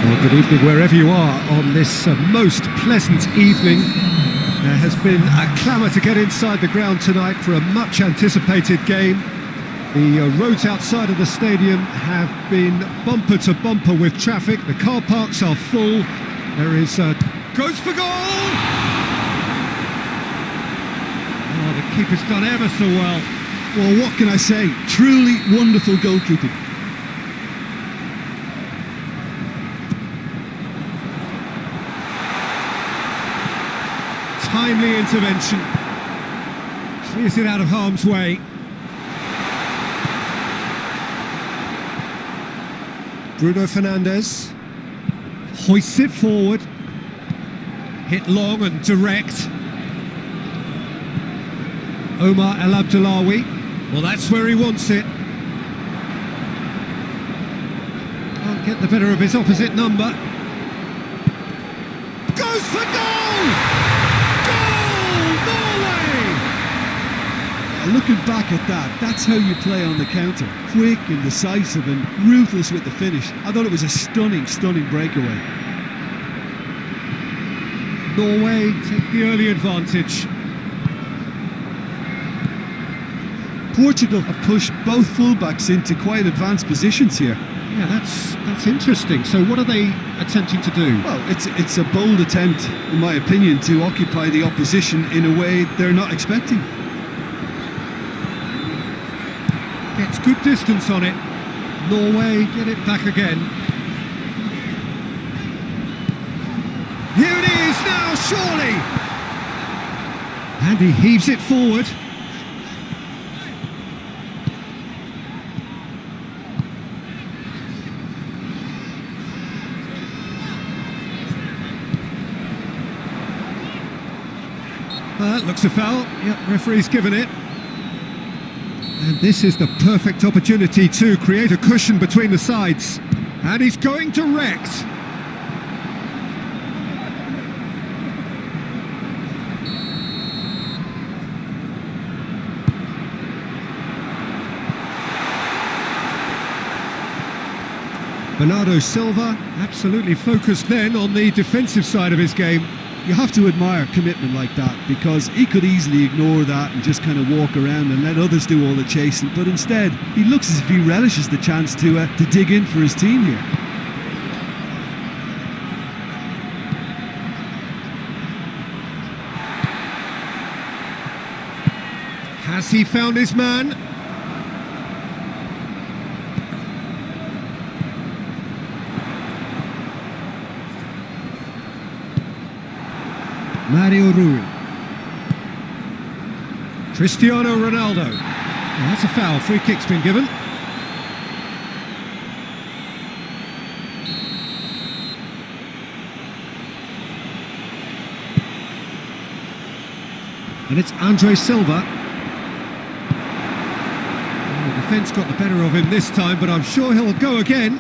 Well, good evening wherever you are on this most pleasant evening. There has been a clamour to get inside the ground tonight for a much anticipated game. The roads outside of the stadium have been bumper to bumper with traffic. The car parks are full. There is goes for goal! Oh, the keeper's done ever so well. Well, what can I say? Truly wonderful goalkeeping. Timely intervention. Clears it out of harm's way. Bruno Fernandes hoists it forward. Hit long and direct. Omar El Abdullawi. Well, that's where he wants it. Can't get the better of his opposite number. Goes for goal! Goal! Norway! Looking back at that, that's how you play on the counter. Quick and decisive and ruthless with the finish. I thought it was a stunning, stunning breakaway. Norway take the early advantage. Portugal have pushed both fullbacks into quite advanced positions here. Yeah, that's interesting. So what are they attempting to do? Well, it's a bold attempt, in my opinion, to occupy the opposition in a way they're not expecting. Gets good distance on it. Norway get it back again. Here it is now, surely! And he heaves it forward. Looks a foul. Yep, referee's given it. And this is the perfect opportunity to create a cushion between the sides. And he's going direct. Bernardo Silva absolutely focused then on the defensive side of his game. You have to admire commitment like that, because he could easily ignore that and just kind of walk around and let others do all the chasing, but instead he looks as if he relishes the chance to dig in for his team here. Has he found his man? Mario Rui. Cristiano Ronaldo. Oh, that's a foul. Free kick's been given. And it's Andre Silva. Oh, the defence got the better of him this time, but I'm sure he'll go again.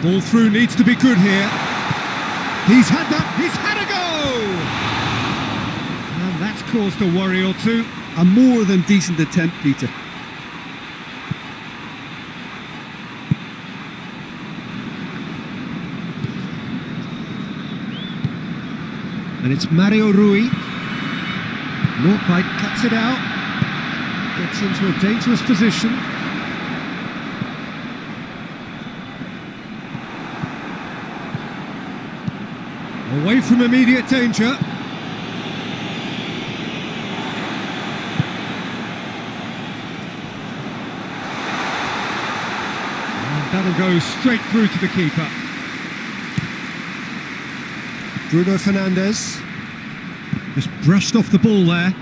Ball through needs to be good here. He's had a go! And that's caused a worry or two. A more than decent attempt, Peter. And it's Mario Rui. Not quite cuts it out. Gets into a dangerous position. Away from immediate danger. And that'll go straight through to the keeper. Bruno Fernandes just brushed off the ball there.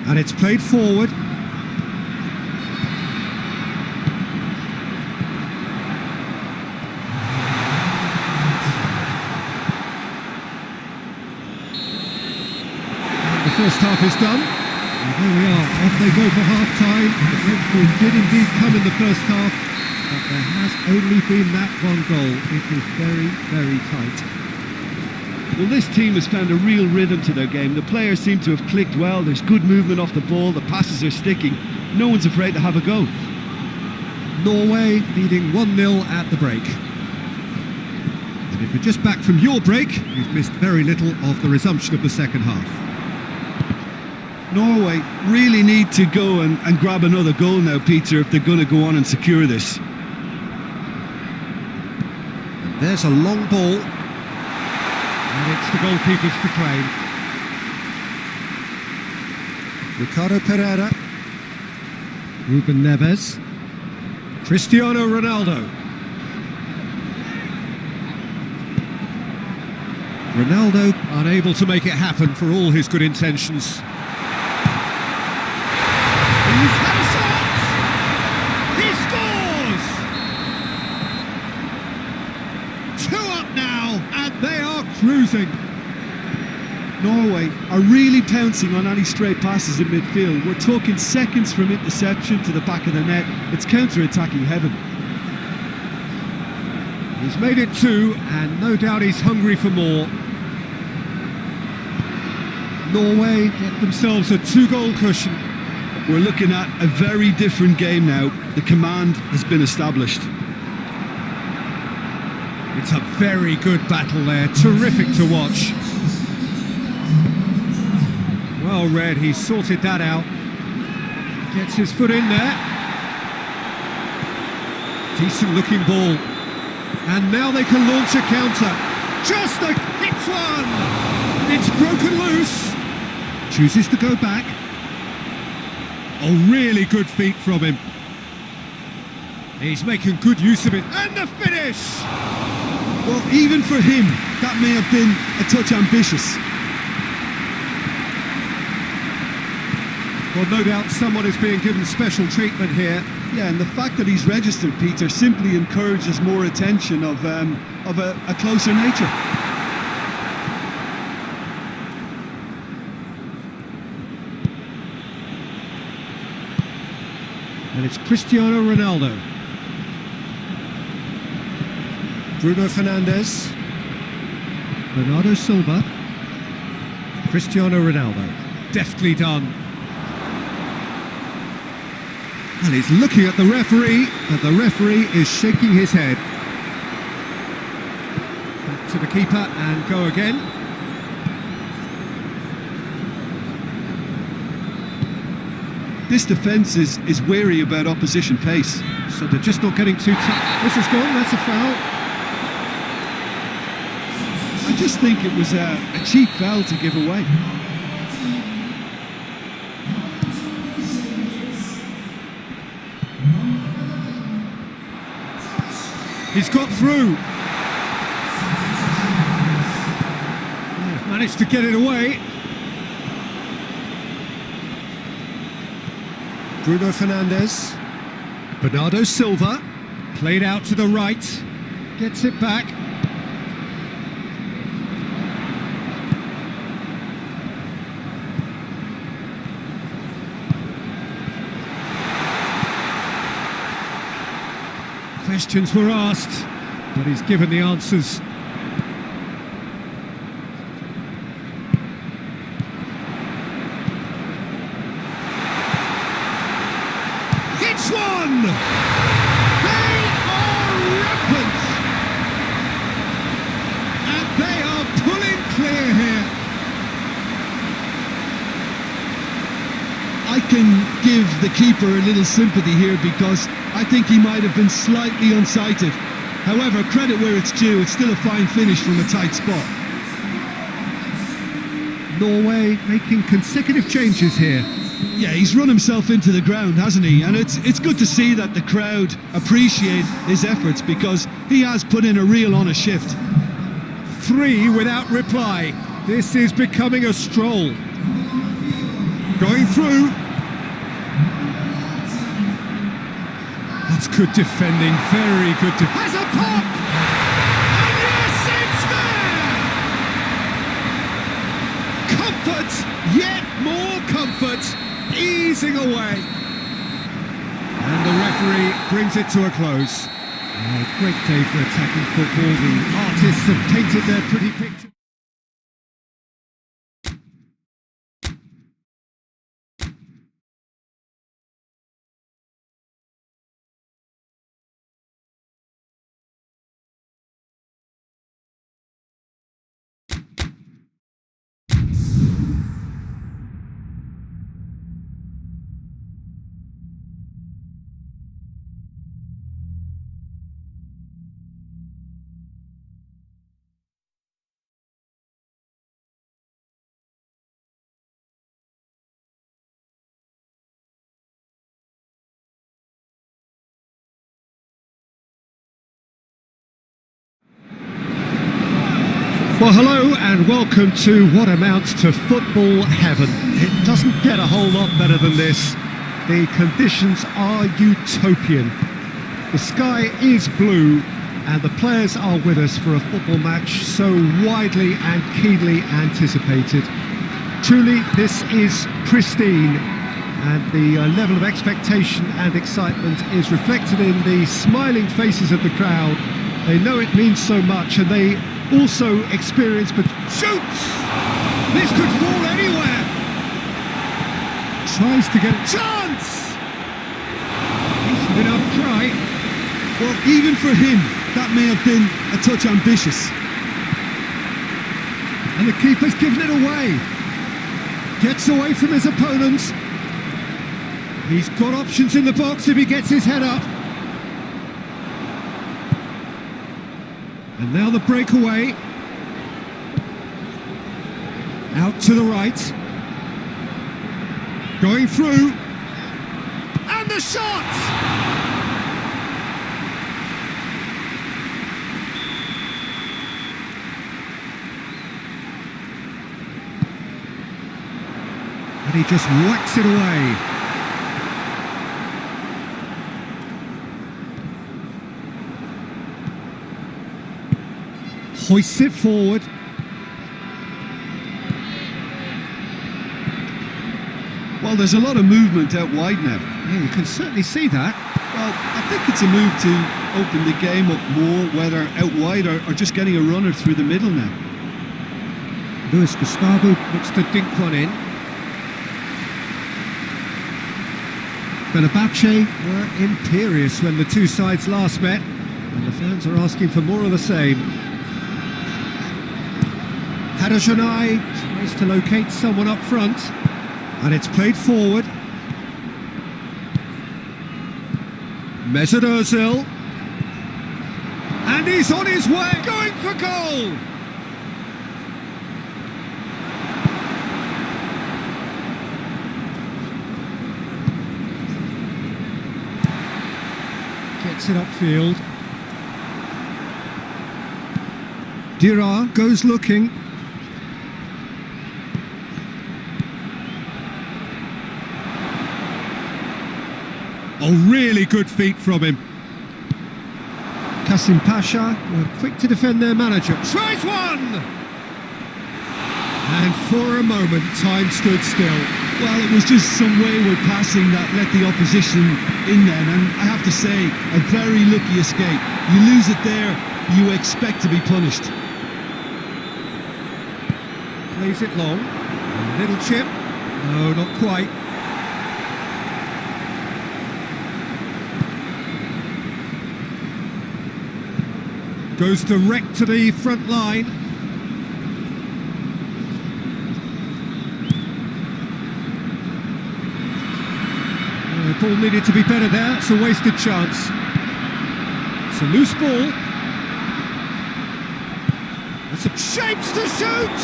And it's played forward. The first half is done. And there we are, off they go for half-time. The breakthrough did indeed come in the first half, but there has only been that one goal. It is very, very tight. Well, this team has found a real rhythm to their game. The players seem to have clicked well. There's good movement off the ball. The passes are sticking. No one's afraid to have a go. Norway leading 1-0 at the break. And if you're just back from your break, you've missed very little of the resumption of the second half. Norway really need to go and grab another goal now, Peter, if they're going to go on and secure this. And there's a long ball. And it's the goalkeepers to claim. Ricardo Pereira. Ruben Neves. Cristiano Ronaldo. Ronaldo unable to make it happen for all his good intentions. He's had a shot! He scores! 2 up now, and they are cruising. Norway are really pouncing on any stray passes in midfield. We're talking seconds from interception to the back of the net. It's counter-attacking heaven. He's made it 2, and no doubt he's hungry for more. Norway get themselves a 2-goal cushion. We're looking at a very different game now. The command has been established. It's a very good battle there, terrific to watch. Well read, he sorted that out. Gets his foot in there. Decent looking ball. And now they can launch a counter. Just a hit one! It's broken loose. Chooses to go back. Oh, really good feet from him. He's making good use of it. And the finish! Well, even for him, that may have been a touch ambitious. Well, no doubt someone is being given special treatment here. Yeah, and the fact that he's registered, Peter, simply encourages more attention of a closer nature. And it's Cristiano Ronaldo. Bruno Fernandes. Bernardo Silva. Cristiano Ronaldo. Deftly done. And he's looking at the referee, and the referee is shaking his head. Back to the keeper and go again. This defence is wary about opposition pace. So they're just not getting too tight. This is gone, that's a foul. I just think it was a cheap foul to give away. He's got through. They've managed to get it away. Bruno Fernandes. Bernardo Silva. Played out to the right. Gets it back. Questions were asked, but he's given the answers. It's one! They are rampant! And they are pulling clear here. I can give the keeper a little sympathy here because I think he might have been slightly unsighted. However, credit where it's due, it's still a fine finish from a tight spot. Norway making consecutive changes here. Yeah, he's run himself into the ground, hasn't he? And it's good to see that the crowd appreciate his efforts because he has put in a real honest shift. 3 without reply. This is becoming a stroll. Going through. That's good defending, very good defending. Has a pop! And yes, it's there! Comfort, yet more comfort, easing away. And the referee brings it to a close. Oh, great day for attacking football. The artists have painted their pretty picture. Well, hello and welcome to what amounts to football heaven. It doesn't get a whole lot better than this. The conditions are utopian. The sky is blue and the players are with us for a football match so widely and keenly anticipated. Truly, this is pristine, and the level of expectation and excitement is reflected in the smiling faces of the crowd. They know it means so much, and they also experience, but shoots! This could fall anywhere! Tries to get a chance! Decent enough try. Well, even for him, that may have been a touch ambitious. And the keeper's given it away. Gets away from his opponents. He's got options in the box if he gets his head up. And now the breakaway. Out to the right. Going through. And the shot! And he just whacks it away. Hoists it forward. Well, there's a lot of movement out wide now. Yeah, you can certainly see that. Well, I think it's a move to open the game up more, whether out wide or just getting a runner through the middle now. Luis Gustavo looks to dink one in. Fenerbahce were imperious when the two sides last met, and the fans are asking for more of the same. Haderjanai tries to locate someone up front, and it's played forward. Mesut Özil, and he's on his way, going for goal! Gets it upfield. Rica goes looking. Oh, really good feet from him. Kasim Pasha were quick to defend their manager. Tries one! And for a moment, time stood still. Well, it was just some wayward passing that let the opposition in then, and I have to say, a very lucky escape. You lose it there, you expect to be punished. Plays it long. A little chip. No, not quite. Goes direct to the front line. The ball needed to be better there. It's a wasted chance. It's a loose ball. It's a shapes to shoot!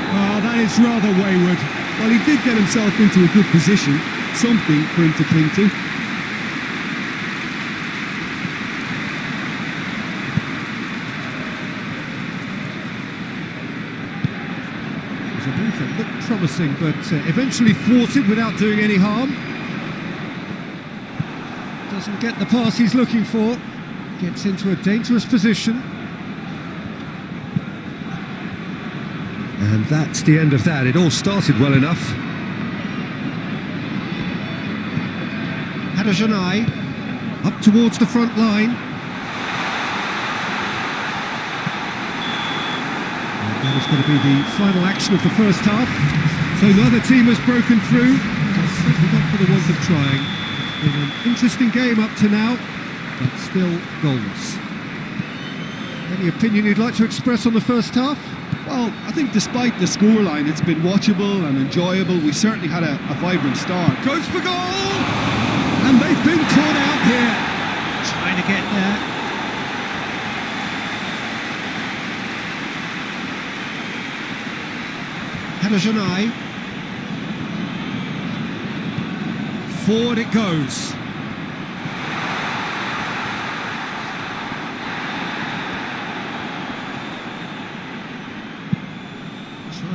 Oh, that is rather wayward. Well, he did get himself into a good position. Something for him to cling to. It looked promising, but eventually thwarted without doing any harm. Doesn't get the pass he's looking for. Gets into a dangerous position. And that's the end of that. It all started well enough. Haderjanai up towards the front line. That is going to be the final action of the first half. So neither team has broken through. It's certainly not for the want of trying. It's been an interesting game up to now, but still goals. Any opinion you'd like to express on the first half? Well, I think despite the scoreline, it's been watchable and enjoyable. We certainly had a vibrant start. Goes for goal! And they've been caught out here. Trying to get there. Haderjanai. Forward it goes.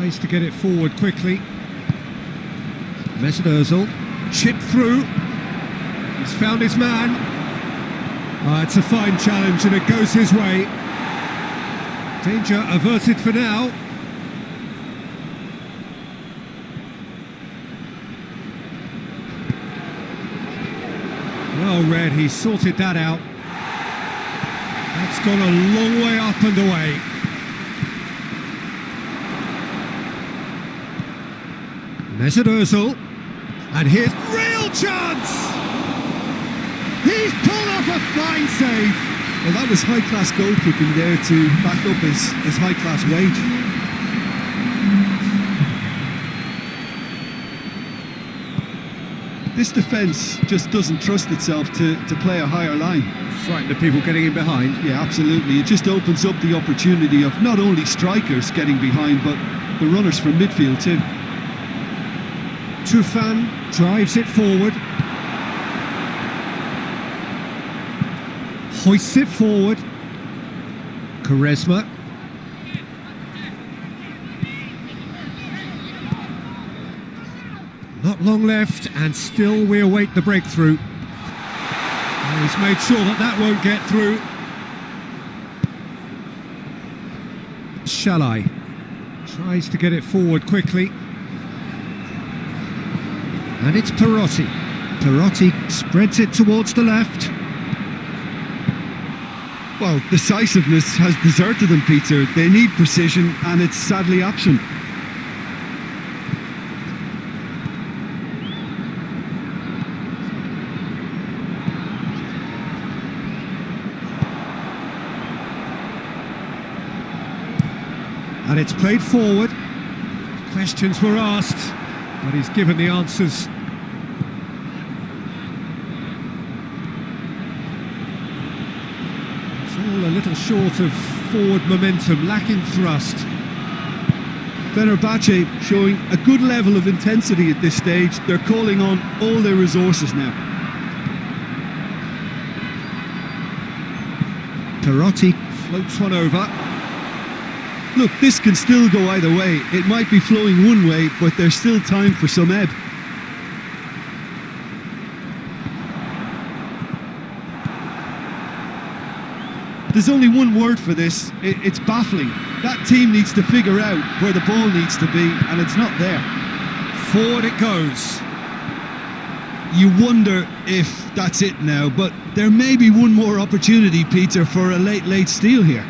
Tries to get it forward quickly. Mesut Özil, chipped through. He's found his man. It's a fine challenge and it goes his way. Danger averted for now. Well read, he sorted that out. That's gone a long way up and away. Mesut Özil, and here's real chance! He's pulled off a fine save. Well, that was high-class goalkeeping there to back up his high-class wage. This defence just doesn't trust itself to play a higher line. Frightened of people getting in behind. Yeah, absolutely. It just opens up the opportunity of not only strikers getting behind, but the runners from midfield too. Lütfen drives it forward. Hoists it forward. Quaresma. Not long left, and still we await the breakthrough. He's made sure that won't get through. Shalai tries to get it forward quickly. And it's Perotti. Perotti spreads it towards the left. Well, decisiveness has deserted them, Peter. They need precision, and it's sadly absent. And it's played forward. Questions were asked, but he's given the answers. It's all a little short of forward momentum, lacking thrust. Fenerbahce showing a good level of intensity at this stage. They're calling on all their resources now. Perotti floats one over. Look, this can still go either way. It might be flowing one way, but there's still time for some ebb. There's only one word for this. It's baffling. That team needs to figure out where the ball needs to be, and it's not there. Forward it goes. You wonder if that's it now, but there may be one more opportunity, Peter, for a late steal here.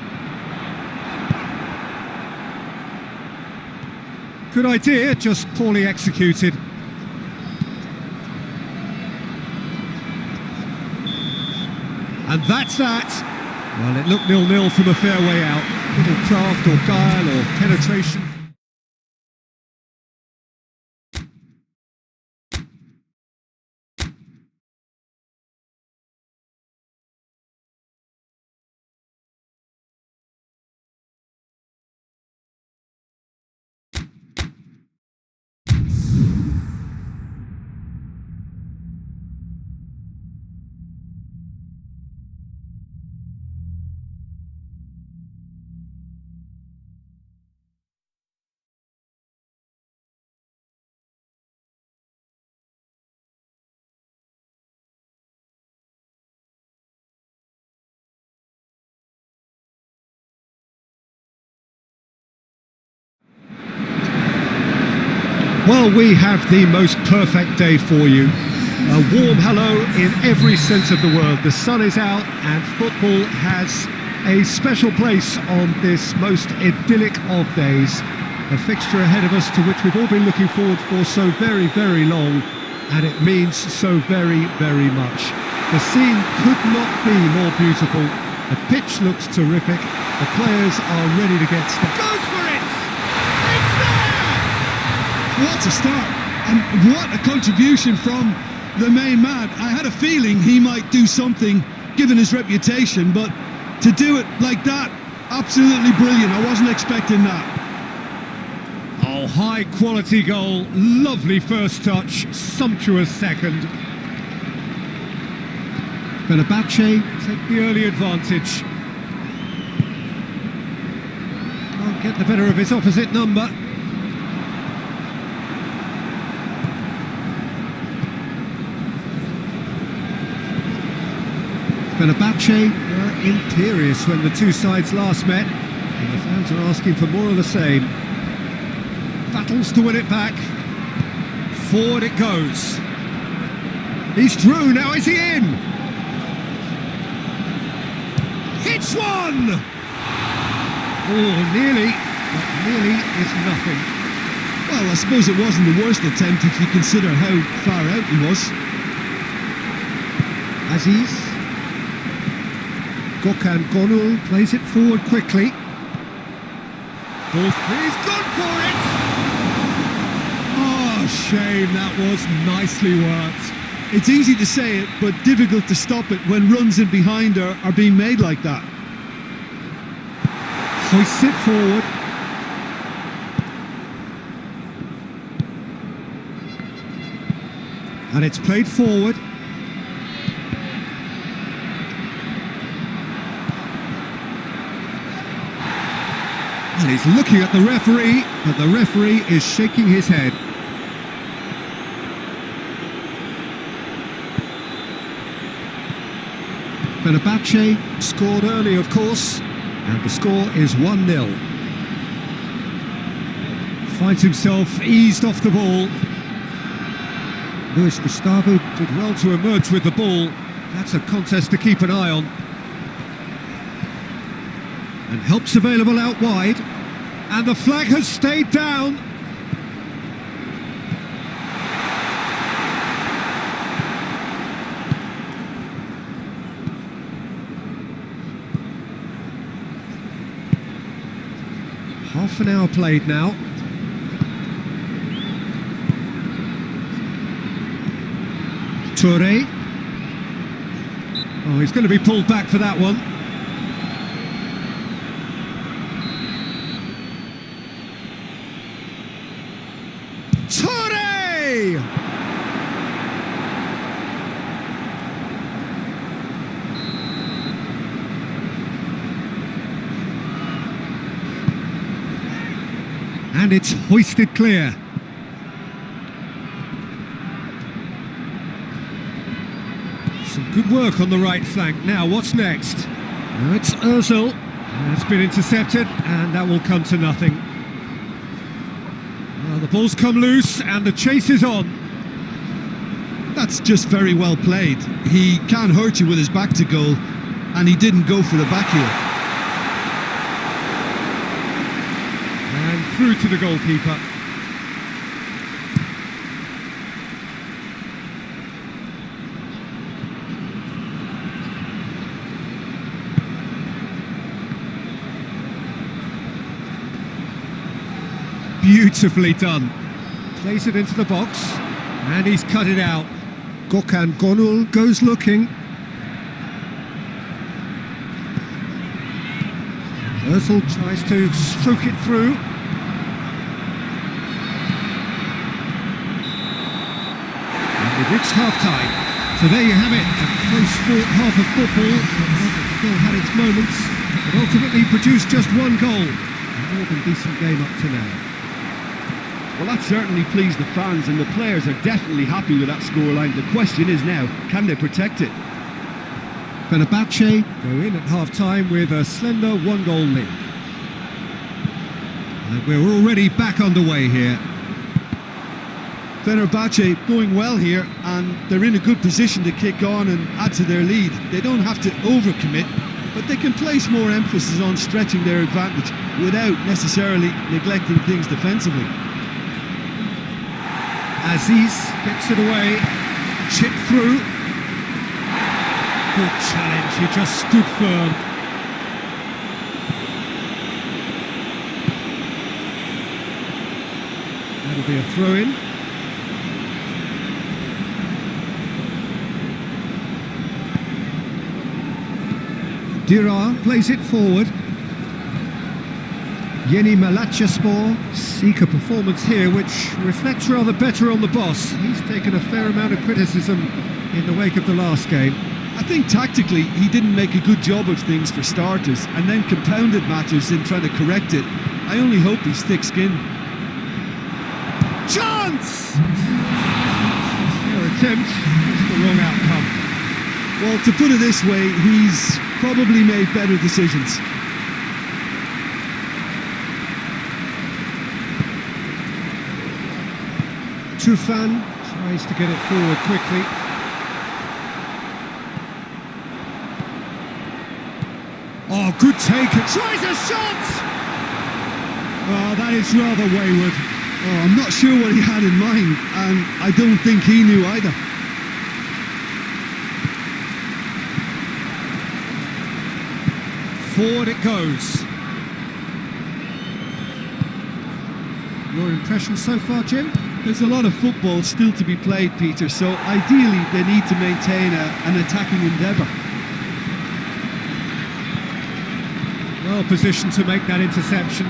Good idea, just poorly executed. And that's that. Well, it looked 0-0 from a fair way out. Little craft or guile or penetration. Well, we have the most perfect day for you. A warm hello in every sense of the word. The sun is out and football has a special place on this most idyllic of days. A fixture ahead of us to which we've all been looking forward for so very, very long, and it means so very, very much. The scene could not be more beautiful. The pitch looks terrific. The players are ready to get started. Goes for it! It's there! What a start, and what a contribution from the main man. I had a feeling he might do something given his reputation, but to do it like that, absolutely brilliant. I wasn't expecting that. Oh, high quality goal, lovely first touch, sumptuous second. Fenerbahce take the early advantage. Can't get the better of his opposite number. Fenerbahce were imperious when the two sides last met, and the fans are asking for more of the same. Battles to win it back. Forward it goes. He's through, now is he in? Hits one! Oh, nearly, but nearly is nothing. Well, I suppose it wasn't the worst attempt if you consider how far out he was. Aziz. Gökhan Gönül plays it forward quickly. He's gone for it! Oh, shame, that was nicely worked. It's easy to say it, but difficult to stop it when runs in behind are being made like that. Hoists it forward. And it's played forward. And he's looking at the referee, but the referee is shaking his head. Fenerbahce scored early, of course, and the score is 1-0. Finds himself eased off the ball. Luis Gustavo did well to emerge with the ball. That's a contest to keep an eye on. And help's available out wide. And the flag has stayed down. Half an hour played now. Toure. Oh, he's going to be pulled back for that one. Toure! And it's hoisted clear. Some good work on the right flank. Now, what's next? Now it's Özkul. It's been intercepted, and that will come to nothing. Well, the ball's come loose, and the chase is on. That's just very well played. He can't hurt you with his back to goal, and he didn't go for the back heel. And through to the goalkeeper. Beautifully done. Plays it into the box, and he's cut it out. Gökhan Gönül goes looking. Özkul tries to stroke it through. And we've reached half-time. So there you have it, a close-fought half of football. It still had its moments, but ultimately produced just one goal. A more than decent game up to now. Well, that certainly pleased the fans, and the players are definitely happy with that scoreline. The question is now, can they protect it? Fenerbahce go in at half-time with a slender one-goal lead. And we're already back underway here. Fenerbahce going well here, and they're in a good position to kick on and add to their lead. They don't have to overcommit, but they can place more emphasis on stretching their advantage without necessarily neglecting things defensively. Aziz gets it away, chip through. Good challenge, he just stood firm. That'll be a throw-in. Rica plays it forward. Yeni Malatyaspor seek a performance here which reflects rather better on the boss. He's taken a fair amount of criticism in the wake of the last game. I think tactically he didn't make a good job of things for starters, and then compounded matters in trying to correct it. I only hope he's thick-skinned. Chance! Their attempt is the wrong outcome. Well, to put it this way, he's probably made better decisions. Tufan tries to get it forward quickly. Oh, good take. Tries a shot! Oh, that is rather wayward. Oh, I'm not sure what he had in mind, and I don't think he knew either. Forward it goes. Your impression so far, Jim? There's a lot of football still to be played, Peter, so ideally they need to maintain an attacking endeavour. Well positioned to make that interception.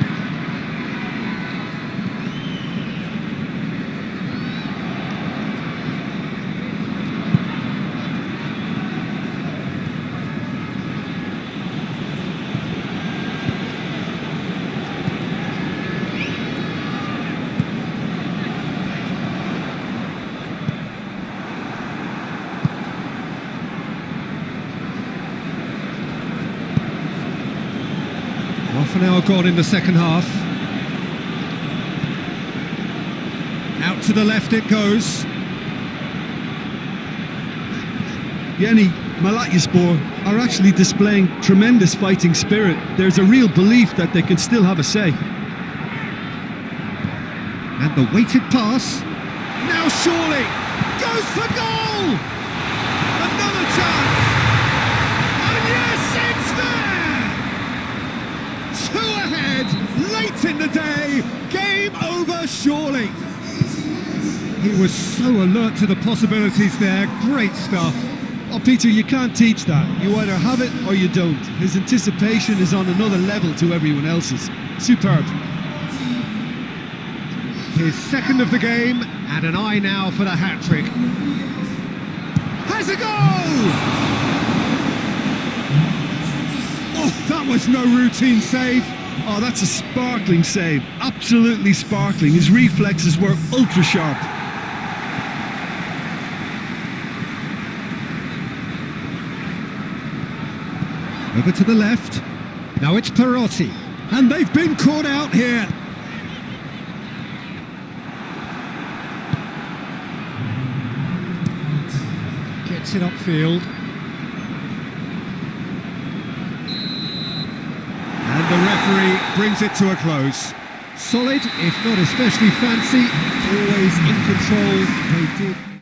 Half an hour gone in the second half. Out to the left it goes. Yeni Malatyaspor are actually displaying tremendous fighting spirit. There's a real belief that they can still have a say. And the weighted pass. Now surely goes for goal! Another chance! And yes, it's there! 2 ahead, late in the day, game over surely. He was so alert to the possibilities there, great stuff. Oh, Peter, you can't teach that. You either have it or you don't. His anticipation is on another level to everyone else's. Superb. His second of the game, and an eye now for the hat-trick. Has a goal! Oh, that was no routine save. Oh, that's a sparkling save. Absolutely sparkling. His reflexes were ultra sharp. Over to the left. Now it's Perotti. And they've been caught out here. Gets it upfield. And the referee brings it to a close. Solid, if not especially fancy. Always in control. They did.